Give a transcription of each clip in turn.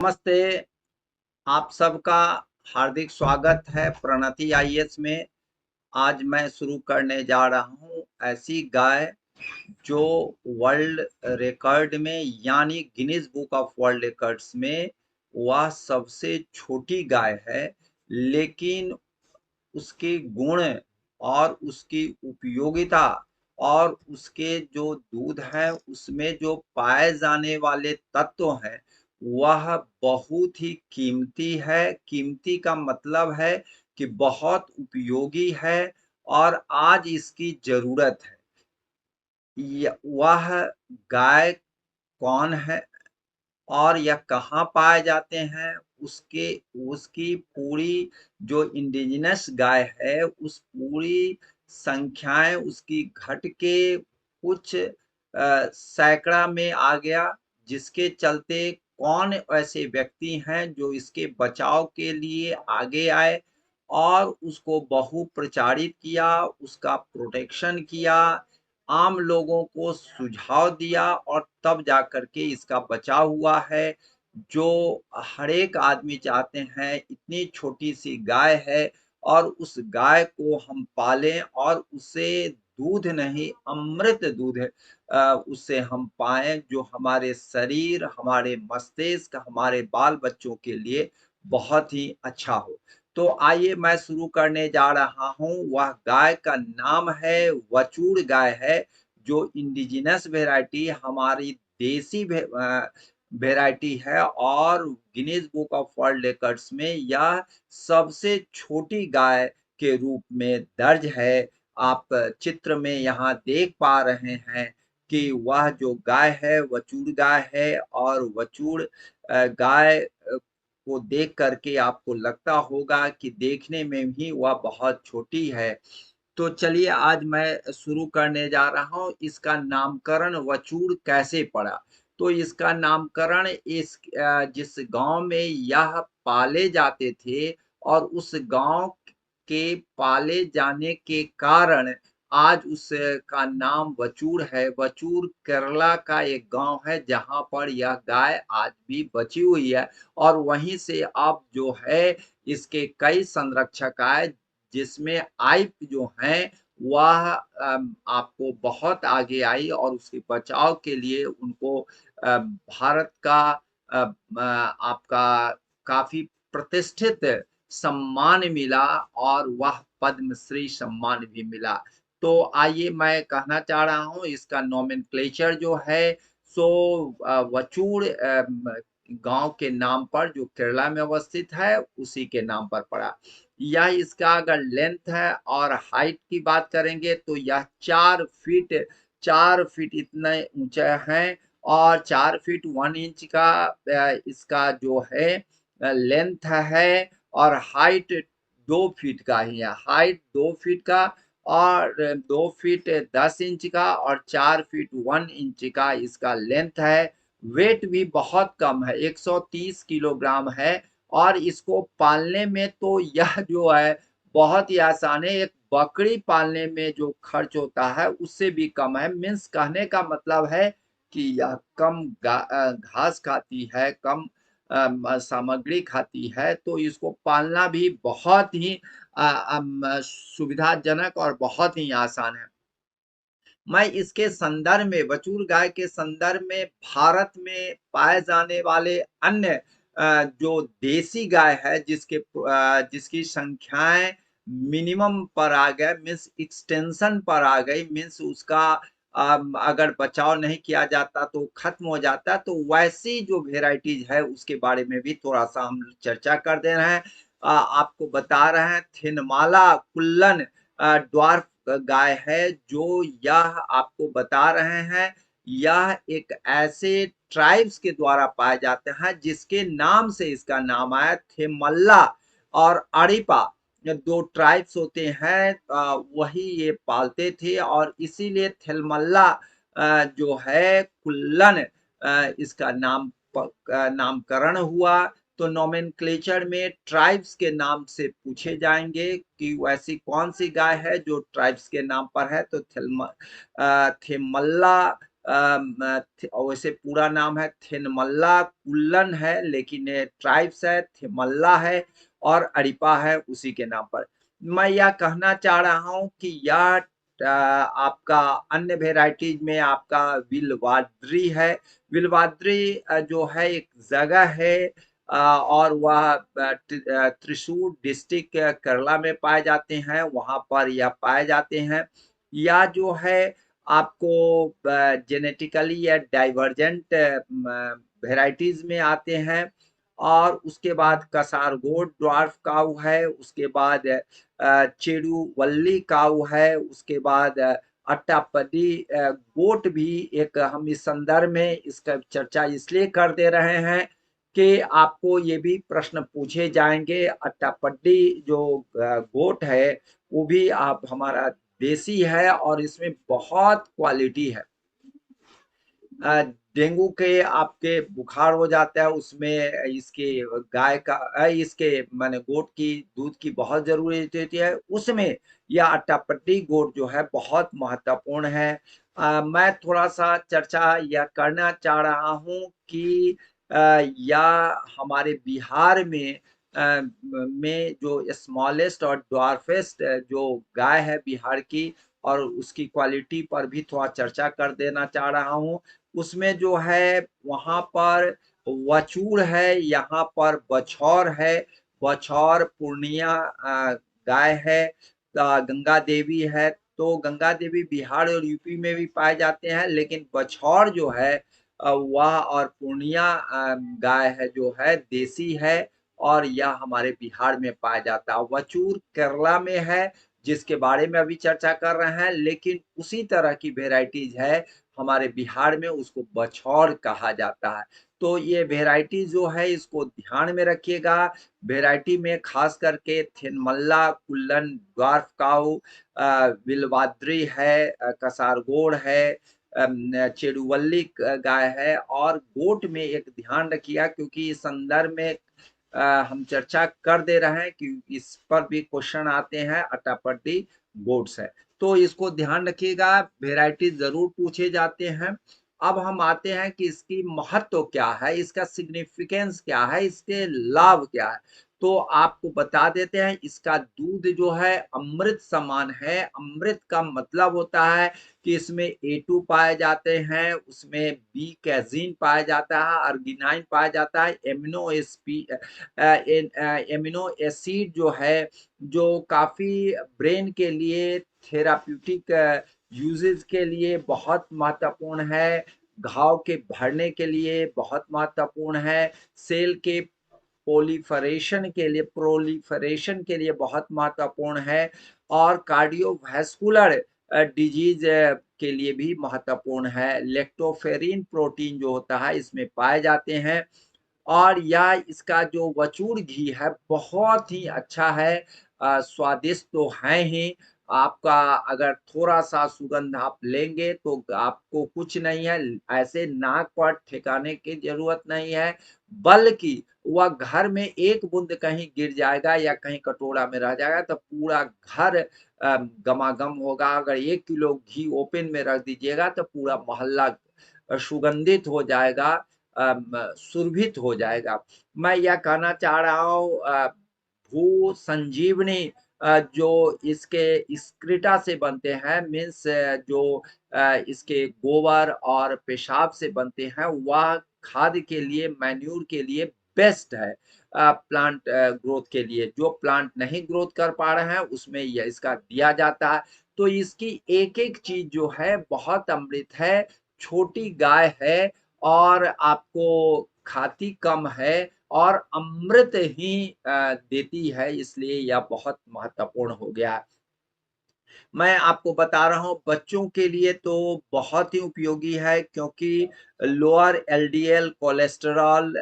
नमस्ते। आप सबका हार्दिक स्वागत है प्रणति आईएएस में। आज मैं शुरू करने जा रहा हूँ ऐसी गाय जो वर्ल्ड रिकॉर्ड में यानी Guinness book of world records में वह सबसे छोटी गाय है, लेकिन उसके गुण और उसकी उपयोगिता और उसके जो दूध है उसमें जो पाए जाने वाले तत्व हैं वह बहुत ही कीमती है। कीमती का मतलब है कि बहुत उपयोगी है और आज इसकी जरूरत है। वह गाय कौन है और यह कहाँ पाए जाते हैं, उसके उसकी पूरी जो इंडिजिनस गाय है उस पूरी संख्याएं उसकी घट के कुछ सैकड़ा में आ गया, जिसके चलते कौन ऐसे व्यक्ति हैं जो इसके बचाव के लिए आगे आए और उसको बहु प्रचारित किया, उसका प्रोटेक्शन किया, आम लोगों को सुझाव दिया और तब जाकर के इसका बचाव हुआ है। जो हर एक आदमी चाहते हैं इतनी छोटी सी गाय है और उस गाय को हम पालें और उसे दूध नहीं अमृत दूध उससे हम पाएं जो हमारे शरीर, हमारे मस्तिष्क, हमारे बाल बच्चों के लिए बहुत ही अच्छा हो। तो आइए मैं शुरू करने जा रहा हूँ। वह गाय का नाम है वचूड़ गाय है, जो इंडिजिनस वेराइटी हमारी देसी वेराइटी है और Guinness book of world records में यह सबसे छोटी गाय के रूप में दर्ज है। आप चित्र में यहाँ देख पा रहे हैं कि वह जो गाय है वचूड़ गाय है और वचूड़ गाय को देख करके आपको लगता होगा कि देखने में भी वह बहुत छोटी है। तो चलिए आज मैं शुरू करने जा रहा हूँ इसका नामकरण वचूड़ कैसे पड़ा। तो इसका नामकरण जिस गांव में यह पाले जाते थे और उस गांव के पाले जाने के कारण आज उसका नाम वचूड़ है। वचूड़ केरला का एक गांव है जहां पर यह गाय आज भी बची हुई है और वहीं से अब जो है इसके कई संरक्षक आए, जिसमें आइप जो हैं वह आपको बहुत आगे आई और उसके बचाव के लिए उनको भारत का आपका काफी प्रतिष्ठित सम्मान मिला और वह पद्मश्री सम्मान भी मिला। तो आइए मैं कहना चाह रहा हूँ इसका नोमेनक्लेचर जो है सो वचूड़ गांव के नाम पर जो केरला में अवस्थित है उसी के नाम पर पड़ा। यह इसका अगर लेंथ है और हाइट की बात करेंगे तो यह 4 फीट इतना ऊंचा है और 4 फीट 1 इंच का इसका जो है लेंथ है और हाइट 2 फीट का ही है। हाइट 2 फीट का और 2 फीट 10 इंच का और 4 फीट 1 इंच का इसका लेंथ है। वेट भी बहुत कम है, 130 किलोग्राम है और इसको पालने में तो यह जो है बहुत ही आसान है। एक बकरी पालने में जो खर्च होता है उससे भी कम है। मीन्स कहने का मतलब है कि यह कम घास खाती है, कम सामग्री खाती है, तो इसको पालना भी बहुत ही सुविधाजनक और बहुत ही आसान है। मैं इसके संदर्भ में बचूर गाय के संदर्भ में भारत में पाए जाने वाले अन्य जो देसी गाय है जिसकी संख्याएं मिनिमम पर आ गए, मीन्स एक्सटेंशन पर आ गई, मीन्स उसका अगर बचाव नहीं किया जाता तो खत्म हो जाता, तो वैसी जो वेराइटीज है उसके बारे में भी थोड़ा सा हम चर्चा कर दे रहे हैं। आपको बता रहे हैं थिनमाला कुल्लन ड्वार्फ गाय है, जो यह आपको बता रहे हैं यह एक ऐसे ट्राइब्स के द्वारा पाए जाते हैं जिसके नाम से इसका नाम आया। थेमल्ला और अरिपा 2 ट्राइब्स होते हैं, वही ये पालते थे और इसीलिए थेलमल्ला जो है कुल्लन इसका नामकरण हुआ। तो नोमेनक्लेचर में ट्राइब्स के नाम से पूछे जाएंगे कि वैसी कौन सी गाय है जो ट्राइब्स के नाम पर है। तो थेमल्ला वैसे पूरा नाम है थिनमल्ला कुल्लन है, लेकिन ये ट्राइब्स है, थिमल्ला है और अरिपा है उसी के नाम पर। मैं यह कहना चाह रहा हूँ कि यह आपका अन्य वेराइटीज में आपका विलवाद्री है। विलवाद्री जो है एक जगह है और वह त्रिशूर डिस्ट्रिक्ट केरला में पाए जाते हैं, वहां पर यह पाए जाते हैं। या जो है आपको जेनेटिकली या डाइवर्जेंट वेराइटीज में आते हैं। और उसके बाद कसारगोड ड्वार्फ काऊ है, उसके बाद चेडुवल्ली काऊ है, उसके बाद अट्टापडी गोट भी एक, हम इस संदर्भ में इसका चर्चा इसलिए कर दे रहे हैं कि आपको ये भी प्रश्न पूछे जाएंगे। अट्टापडी जो गोट है वो भी आप हमारा देसी है और इसमें बहुत क्वालिटी है। डेंगू के आपके बुखार हो जाता है उसमें इसके गाय का इसके माने गोट की दूध की बहुत जरूरत होती है, उसमें यह अट्टापट्टी गोट जो है बहुत महत्वपूर्ण है। मैं थोड़ा सा चर्चा यह करना चाह रहा हूँ कि यह हमारे बिहार में जो स्मॉलेस्ट और ड्वार्फेस्ट जो गाय है बिहार की, और उसकी क्वालिटी पर भी थोड़ा चर्चा कर देना चाह रहा हूँ। उसमें जो है वहां पर वचूर है, यहाँ पर बछौर है। बछौर पूर्णिया गाय है। गंगा देवी है। तो गंगा देवी बिहार और यूपी में भी पाए जाते हैं, लेकिन बछौर जो है वह और पूर्णिया गाय है जो है देसी है और यह हमारे बिहार में पाया जाता है। वचूर केरला में है जिसके बारे में अभी चर्चा कर रहे हैं, लेकिन उसी तरह की वेराइटीज है हमारे बिहार में, उसको बछौर कहा जाता है। तो ये वेराइटी जो है इसको ध्यान में रखिएगा। वेराइटी में खास करके थिनमल्ला कुल्लन ड्वार्फ काऊ, विलवाद्री है, कसारगोड़ है, चेडुवल्ली गाय है। और गोट में एक ध्यान रखिएगा क्योंकि इस संदर्भ में हम चर्चा कर दे रहे हैं कि इस पर भी क्वेश्चन आते हैं। अट्टापट्टी गोट्स है तो इसको ध्यान रखिएगा, वेराइटी जरूर पूछे जाते हैं। अब हम आते हैं कि इसकी महत्व क्या है, इसका सिग्निफिकेंस क्या है, इसके लाभ क्या है। तो आपको बता देते हैं, इसका दूध जो है अमृत समान है। अमृत का मतलब होता है कि इसमें A2 पाए जाते हैं, उसमें बी कैजीन पाया जाता है, अर्गिनाइन पाया जाता है, एमिनो एसिड जो है जो काफी ब्रेन के लिए थेराप्यूटिक यूजेज के लिए बहुत महत्वपूर्ण है, घाव के भरने के लिए बहुत महत्वपूर्ण है, सेल के प्रोलिफरेशन के लिए बहुत महत्वपूर्ण है, और कार्डियोवैस्कुलर डिजीज के लिए भी महत्वपूर्ण है। लेक्टोफेरिन प्रोटीन जो होता है इसमें पाए जाते हैं। और यह इसका जो वचूर घी है बहुत ही अच्छा है, स्वादिष्ट तो है ही। आपका अगर थोड़ा सा सुगंध आप लेंगे तो आपको कुछ नहीं है, ऐसे नाक पर ठिकाने की जरूरत नहीं है, बल्कि वह घर में एक बूंद कहीं गिर जाएगा या कहीं कटोरा में रह जाएगा तो पूरा घर गमागम होगा। अगर 1 किलो घी ओपन में रख दीजिएगा तो पूरा मोहल्ला सुगंधित हो जाएगा, सुरभित हो जाएगा। मैं यह कहना चाह रहा हूँ भू संजीवनी जो इसके स्क्रिटा से बनते हैं, मीन्स जो इसके गोबर और पेशाब से बनते हैं, वह खाद के लिए, मैन्यूर के लिए बेस्ट है प्लांट ग्रोथ के लिए। जो प्लांट नहीं ग्रोथ कर पा रहे हैं उसमें यह इसका दिया जाता है। तो इसकी एक एक चीज जो है बहुत अमृत है, छोटी गाय है और आपको खाती कम है और अमृत ही देती है, इसलिए यह बहुत महत्वपूर्ण हो गया है। मैं आपको बता रहा हूँ बच्चों के लिए तो बहुत ही उपयोगी है क्योंकि लोअर एलडीएल कोलेस्टेरॉल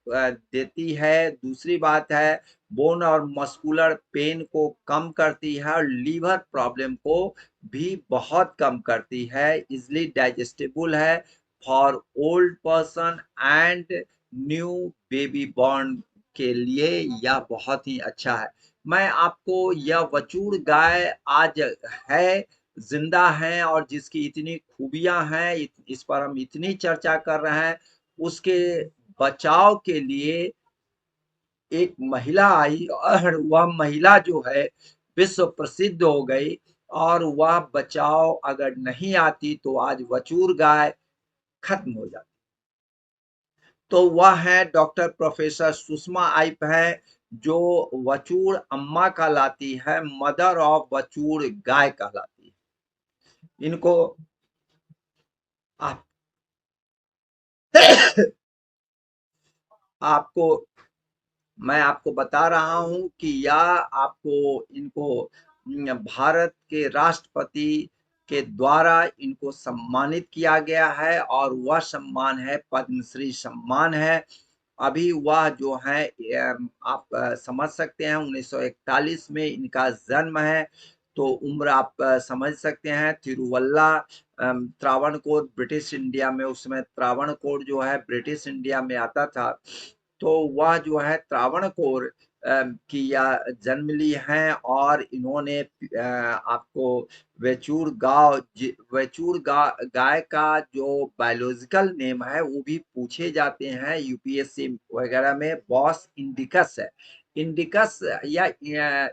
देती है। दूसरी बात है बोन और मस्कुलर पेन को कम करती है और लीवर प्रॉब्लम को भी बहुत कम करती है। इजली डाइजेस्टेबल है for old person and new baby born के लिए यह बहुत ही अच्छा है। मैं आपको यह वचूर गाय आज है जिंदा हैं और जिसकी इतनी खूबियां हैं, इस पर हम इतनी चर्चा कर रहे हैं, उसके बचाव के लिए एक महिला आई और वह महिला जो है विश्व प्रसिद्ध हो गई। और वह बचाव अगर नहीं आती तो आज वचूर गाय खत्म हो जाती। तो वह है डॉक्टर प्रोफेसर सुषमा आइप है, जो वचूर अम्मा कहलाती है, मदर ऑफ वचूर गाय कहलाती है। इनको आप आपको मैं आपको बता रहा हूं कि यह आपको इनको भारत के राष्ट्रपति के द्वारा इनको सम्मानित किया गया है और वह सम्मान है पद्मश्री सम्मान है। अभी वह जो है आप समझ सकते हैं 1941 में इनका जन्म है, तो उम्र आप समझ सकते हैं। तिरुवल्ला त्रावणकोर ब्रिटिश इंडिया में, उसमें त्रावणकोर जो है ब्रिटिश इंडिया में आता था। तो वह जो है त्रावणकोर की या जन्म ली हैं और इन्होंने आपको गाय का जो बायोलॉजिकल नेम है वो भी पूछे जाते हैं यूपीएससी वगैरह में। बॉस इंडिकस है। इंडिकस या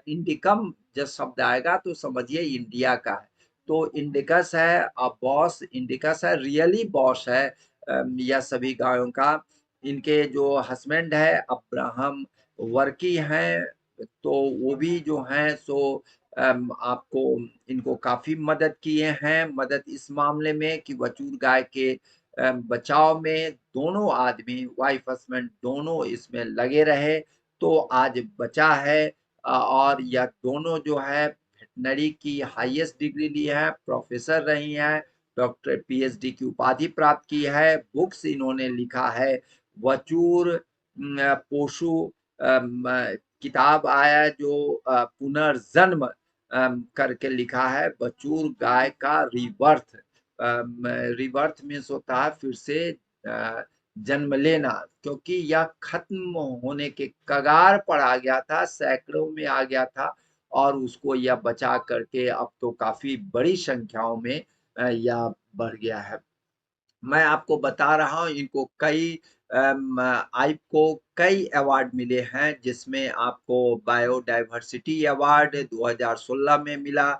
इंडिकम जब शब्द आएगा तो समझिए इंडिया का है। तो इंडिकस है, अब बॉस इंडिकस है, रियली बॉस है यह सभी गायों का। इनके जो हस्बैंड है अब्राहम वर्की हैं, तो वो भी जो हैं सो आपको इनको काफी मदद किए हैं। मदद इस मामले में कि वचूर गाय के बचाव में दोनों आदमी, वाइफ हस्बैंड दोनों इसमें लगे रहे तो आज बचा है। और यह दोनों जो है वेटनरी की हाईएस्ट डिग्री ली है, प्रोफेसर रही हैं, डॉक्टर पीएचडी की उपाधि प्राप्त की है। बुक्स इन्होंने लिखा है। वचूर पोषु किताब आया जो पुनर्जन्म करके लिखा है, वचूर गाय का रिबर्थ। रिबर्थ मीन्स होता है फिर से जन्म लेना, क्योंकि यह खत्म होने के कगार पर आ गया था, सैकड़ों में आ गया था और उसको यह बचा करके अब तो काफी बड़ी संख्याओं में यह बढ़ गया है। मैं आपको बता रहा हूँ इनको कई आइप को कई अवार्ड मिले हैं, जिसमें आपको बायोडाइवर्सिटी अवार्ड 2016 में मिला,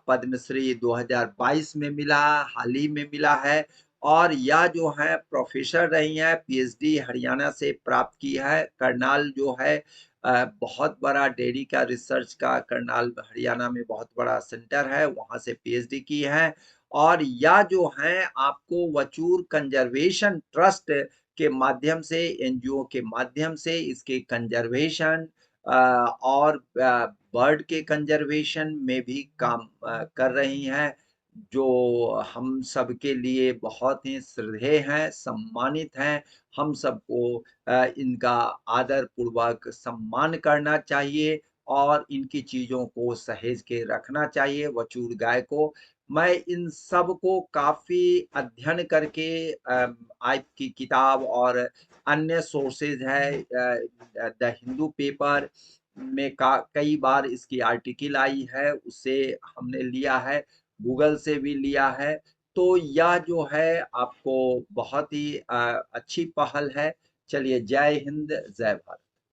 पद्मश्री 2022 में मिला, हाल ही में मिला है। और यह जो है प्रोफेसर रही हैं, पीएचडी हरियाणा से प्राप्त की है। करनाल जो है बहुत बड़ा डेयरी का रिसर्च का, करनाल हरियाणा में बहुत बड़ा सेंटर है, वहां से पीएचडी की है। और या जो है आपको वचूर कंजर्वेशन ट्रस्ट के माध्यम से, एनजीओ के माध्यम से इसके कंजर्वेशन और बर्ड के कंजर्वेशन में भी काम कर रही हैं, जो हम सब के लिए बहुत ही श्रद्धेय हैं, सम्मानित हैं। हम सबको इनका आदर पूर्वक सम्मान करना चाहिए और इनकी चीजों को सहेज के रखना चाहिए। वचूर गाय को मैं इन सब को काफी अध्ययन करके आज की किताब और अन्य सोर्सेज है, द हिंदू पेपर में कई बार इसकी आर्टिकल आई है, उससे हमने लिया है, गूगल से भी लिया है। तो यह जो है आपको बहुत ही अच्छी पहल है। चलिए, जय हिंद, जय भारत।